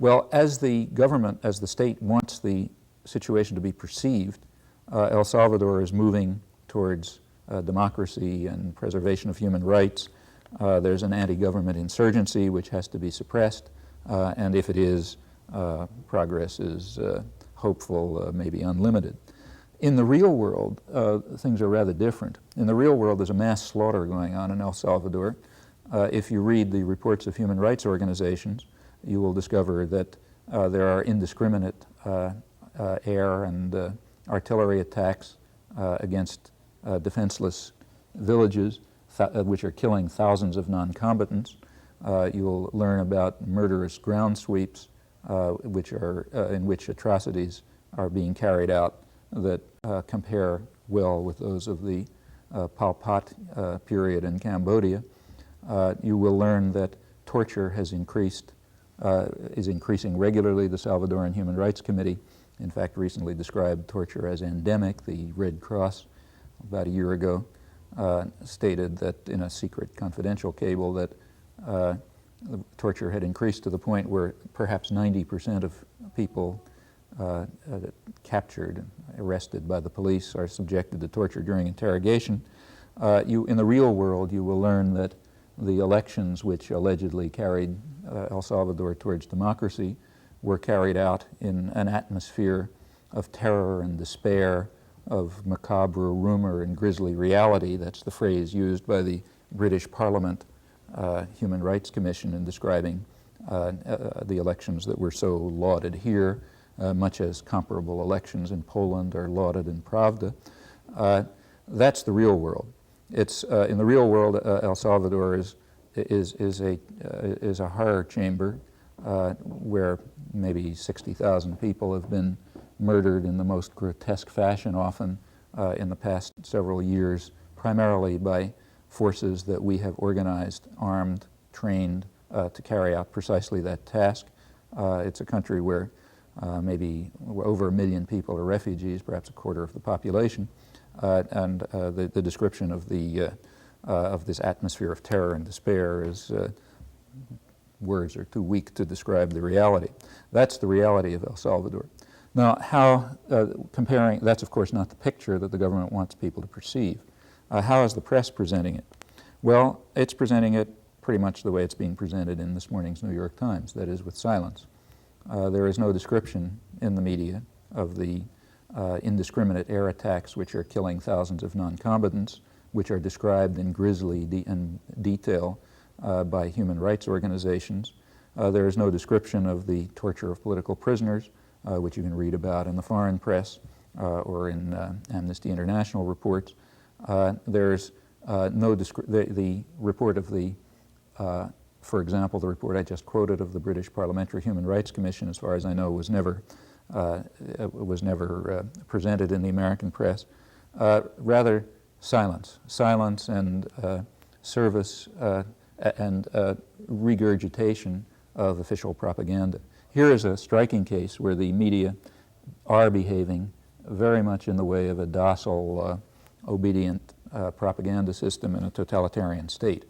Well, as the government, as the state wants the situation to be perceived, El Salvador is moving towards democracy and preservation of human rights. There's an anti-government insurgency which has to be suppressed, and if it is, progress is hopeful, maybe unlimited. In the real world, things are rather different. In the real world, there's a mass slaughter going on in El Salvador. If you read the reports of human rights organizations, you will discover that there are indiscriminate air and artillery attacks against defenseless villages, which are killing thousands of non-combatants. You'll learn about murderous ground sweeps, in which atrocities are being carried out that compare well with those of the Pol Pot period in Cambodia. You will learn that torture has increased, is increasing regularly. The Salvadoran Human Rights Committee, in fact, recently described torture as endemic. The Red Cross, about a year ago, stated that in a secret confidential cable that the torture had increased to the point where perhaps 90% of people captured, arrested by the police, are subjected to torture during interrogation. In the real world, you will learn that the elections which allegedly carried El Salvador towards democracy were carried out in an atmosphere of terror and despair, of macabre rumor and grisly reality. That's the phrase used by the British Parliament Human Rights Commission in describing the elections that were so lauded here, much as comparable elections in Poland are lauded in Pravda. That's the real world. It's in the real world, El Salvador is a horror chamber where maybe 60,000 people have been murdered in the most grotesque fashion, often in the past several years, primarily by forces that we have organized, armed, trained to carry out precisely that task. It's a country where maybe over 1 million people are refugees, perhaps a quarter of the population, and the description of this atmosphere of terror and despair is words are too weak to describe the reality. That's the reality of El Salvador. Now, how comparing, that's of course not the picture that the government wants people to perceive. How is the press presenting it? Well, it's presenting it pretty much the way it's being presented in this morning's New York Times, that is, with silence. There is no description in the media of the indiscriminate air attacks which are killing thousands of non-combatants, which are described in grisly detail by human rights organizations. There is no description of the torture of political prisoners, which you can read about in the foreign press or in Amnesty International reports. There's no the report of the, for example, the report I just quoted of the British Parliamentary Human Rights Commission, as far as I know, was never presented in the American press. Rather, silence and service and regurgitation of official propaganda. Here is a striking case where the media are behaving very much in the way of a docile, obedient propaganda system in a totalitarian state.